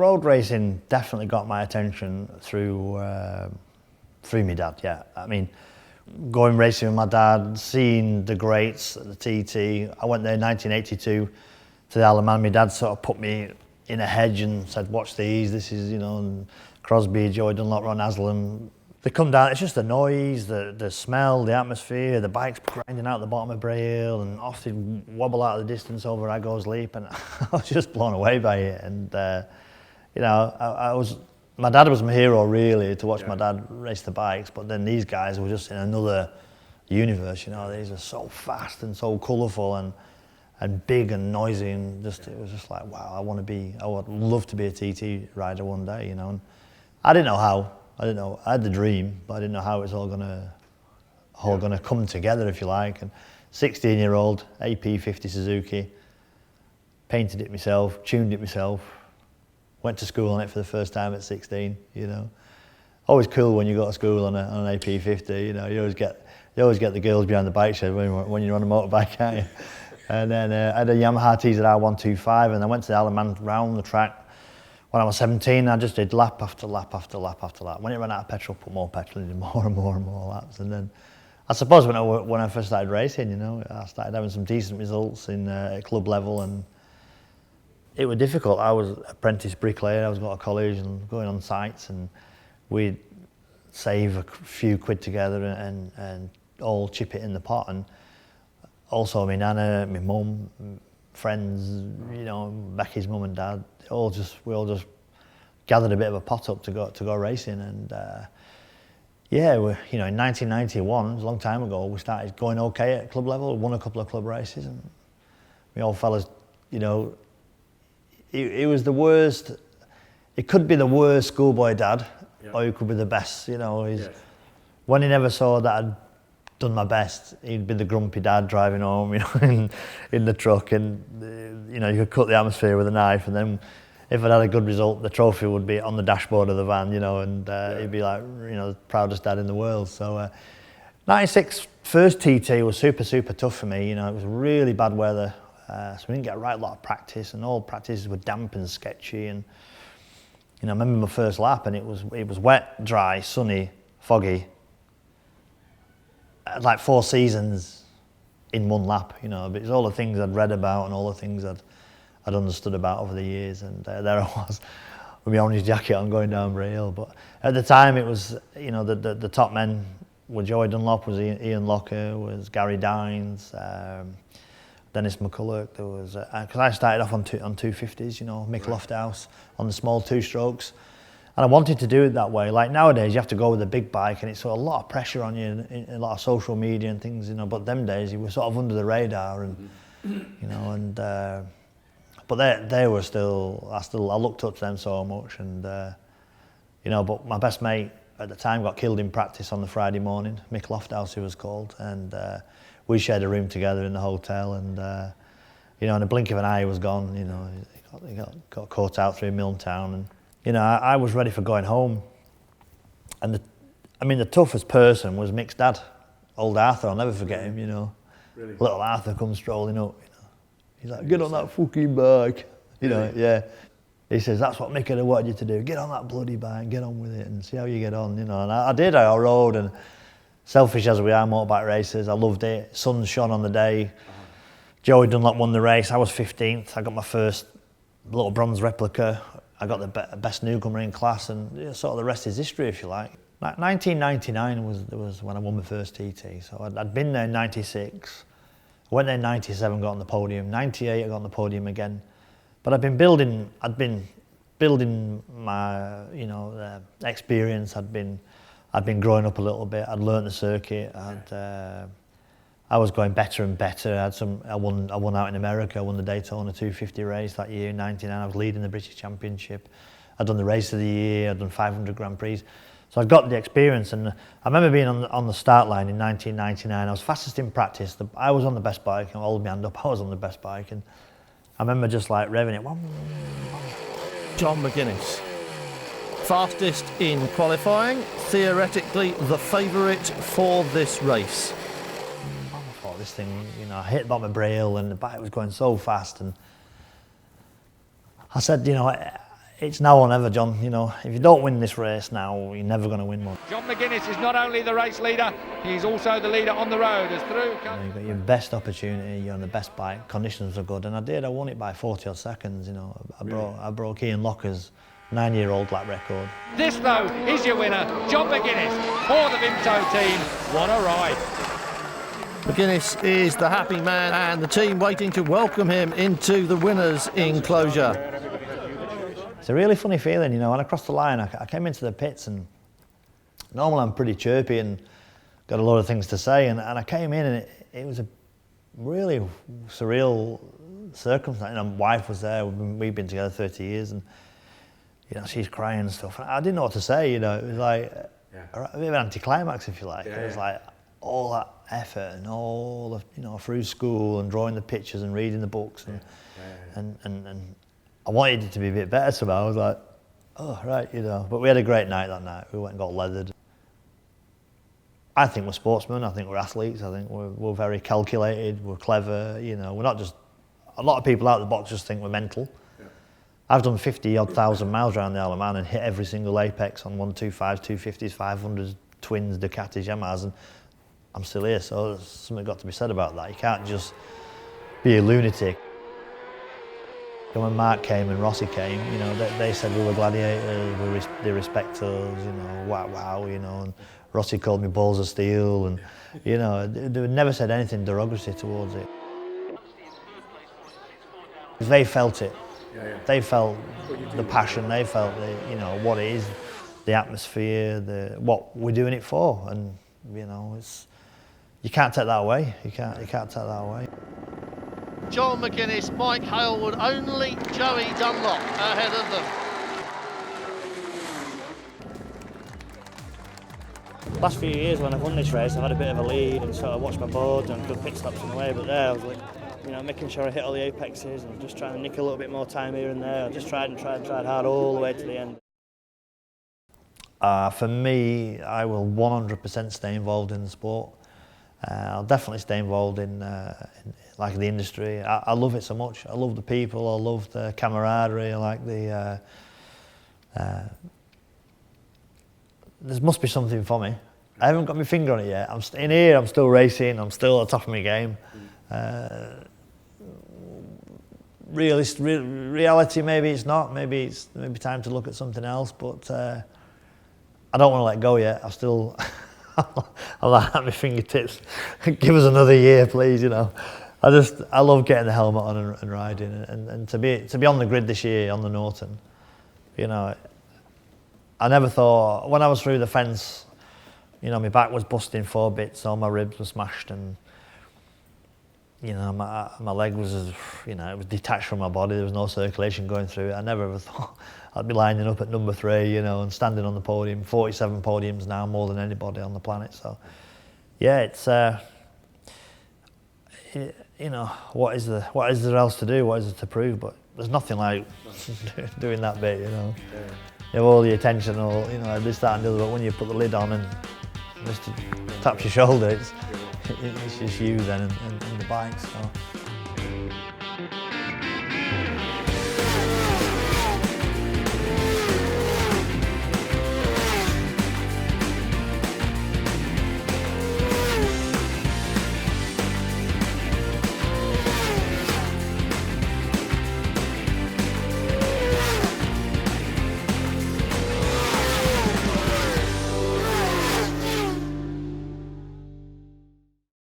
road racing definitely got my attention through my dad, yeah. I mean, going racing with my dad, seeing the greats at the TT. I went there in 1982 to the Isle of Man. My dad sort of put me in a hedge and said, watch these, this is, you know, and Crosby, Joey Dunlop, Ron Haslam. They come down, it's just the noise, the smell, the atmosphere, the bikes grinding out the bottom of Bray Hill and off they wobble out of the distance over Aggo's Leap, and I was just blown away by it. And, you know, my dad was my hero really, to watch my dad race the bikes, but then these guys were just in another universe, you know. These are so fast and so colourful and big and noisy, and just it was just like, wow, I would love to be a TT rider one day, you know. And I didn't know how. I had the dream, but I didn't know how it was all gonna come together, if you like. And 16-year-old AP50 Suzuki, painted it myself, tuned it myself, went to school on it for the first time at 16. You know, always cool when you go to school on an AP50. You know, you always get the girls behind the bike shed when you're on a motorbike, aren't you? And then I had a Yamaha TZR 125, and I went to the Isle of Man round the track. When I was 17, I just did lap after lap after lap after lap. When it ran out of petrol, put more petrol in, more and more and more laps. And then, I suppose when I first started racing, you know, I started having some decent results at club level, and it was difficult. I was apprentice bricklayer. I was going to college and going on sites, and we'd save a few quid together and all chip it in the pot. And also, my nana, my mum, friends, you know, Becky's mum and dad, we all just gathered a bit of a pot up to go racing. And yeah, you know, in 1991, it was a long time ago, we started going okay at club level, won a couple of club races, and we all fellas, you know, it was the worst. It could be the worst schoolboy dad, or it could be the best, you know. When he never saw that I'd done my best, he'd be the grumpy dad driving home, you know, in the truck, and you know, you could cut the atmosphere with a knife, and then if I'd had a good result, the trophy would be on the dashboard of the van, you know, and he'd be like, you know, the proudest dad in the world. So 96 first TT was super tough for me. You know, it was really bad weather, so we didn't get a lot of practice, and all practices were damp and sketchy. And you know, I remember my first lap, and it was wet, dry, sunny, foggy. Like 4 seasons in one lap, you know. But it's all the things I'd read about and all the things I'd understood about over the years. And there I was with my orange jacket on going down Bray Hill. But at the time, it was, you know, the top men were Joey Dunlop, was Ian Locker, was Gary Dines, Dennis McCulloch. There was because I started off on 250s, you know, Mick Lofthouse on the small 2-strokes. And I wanted to do it that way. Like nowadays, you have to go with a big bike, and it's sort of a lot of pressure on you, and a lot of social media and things, you know. But them days, you were sort of under the radar, and you know, and but they were still. I looked up to them so much, and you know. But my best mate at the time got killed in practice on the Friday morning. Mick Lofthouse, he was called, and we shared a room together in the hotel, and you know, in a blink of an eye, he was gone. You know, he got caught out through Milltown, and. You know, I was ready for going home, and the toughest person was Mick's dad, old Arthur. I'll never forget him. You know, really? Little Arthur comes strolling up. You know, he's like, "Get on that fucking bike." You know, yeah. He says, "That's what Mick had wanted you to do. Get on that bloody bike, get on with it, and see how you get on." You know, and I did. I rode, and selfish as we are, motorbike racers, I loved it. Sun shone on the day. Joey Dunlop won the race. I was 15th. I got my first little bronze replica. I got the best newcomer in class, and you know, sort of the rest is history, if you like. 1999 was when I won my first TT. So I'd been there in 96. I went there in 97, got on the podium. 98, I got on the podium again. But I'd been building my, you know, experience. I'd been growing up a little bit. I'd learnt the circuit. I was going better and better. I won out in America. I won the Daytona 250 race that year in 99. I was leading the British Championship. I'd done the race of the year. I'd done 500 Grand Prix. So I got the experience, and I remember being on the start line in 1999. I was fastest in practice. I was on the best bike. I'll hold my hand up. I was on the best bike, and I remember just like revving it. John McGuinness, fastest in qualifying, theoretically the favourite for this race. This thing, you know, I hit the bottom of Bray Hill, and the bike was going so fast, and I said, you know, It's now or never, John. You know, if you don't win this race now, you're never going to win one. John McGuinness is not only the race leader, he's also the leader on the road. As through You've got your best opportunity, you're on the best bike, conditions are good, and I won it by 40 odd seconds, you know. I broke Ian Locker's 9-year-old lap record. This, though, is your winner, John McGuinness, for the Vimto team. What a ride. McGuinness is the happy man and the team waiting to welcome him into the winners' enclosure. It's a really funny feeling, you know. When I crossed the line, I came into the pits, and normally I'm pretty chirpy and got a lot of things to say, and I came in and it was a really surreal circumstance. You know, my wife was there, we've been together 30 years, and you know, she's crying and stuff. I didn't know what to say, you know. It was like a bit of an anticlimax, if you like. It was like all that effort and all the, you know, through school and drawing the pictures and reading the books and I wanted it to be a bit better somehow. I was like, oh, right, you know. But we had a great night that night. We went and got leathered. I think we're sportsmen. I think we're athletes. I think we're very calculated. We're clever. You know, we're not just. A lot of people out of the box just think we're mental. Yeah. I've done 50-odd thousand miles around the Isle of Man and hit every single apex on 125s, 250s, 500s, twins, Ducatis, Yamahas, and I'm still here. So there's something got to be said about that. You can't just be a lunatic. And when Mark came and Rossi came, you know, they said we were gladiators, they respect us, you know, wow, you know, and Rossi called me balls of steel, and, you know, they never said anything derogatory towards it. They felt it. They felt the passion, they felt you know, what it is, the atmosphere, what we're doing it for, and, you know, you can't take that away, you can't take that away. John McGuinness, Mike Halewood, only Joey Dunlop ahead of them. Last few years when I've won this race, I've had a bit of a lead and sort of watched my board and good pit stops in the way, but there I was like, you know, making sure I hit all the apexes and just trying to nick a little bit more time here and there. I just tried hard all the way to the end. For me, I will 100% stay involved in the sport. I'll definitely stay involved in like the industry. I love it so much. I love the people. I love the camaraderie. I like the. There must be something for me. I haven't got my finger on it yet. I'm in here. I'm still racing. I'm still at the top of my game. Reality, maybe it's not. Maybe it's time to look at something else. But I don't want to let go yet. I still. I'll at my fingertips. Give us another year, please. You know, I love getting the helmet on and riding, and to be on the grid this year on the Norton. You know, I never thought when I was through the fence. You know, my back was busting 4 bits, all my ribs were smashed, and you know, my leg was, you know, it was detached from my body. There was no circulation going through it. I never ever thought I'd be lining up at number 3, you know, and standing on the podium. 47 podiums now, more than anybody on the planet. So, yeah, it's you know, what is there else to do? What is there to prove? But there's nothing like doing that bit, you know. You have all the attention, all, you know, this, that, and the other. But when you put the lid on and just taps your shoulder, it's just you then and the bike. So.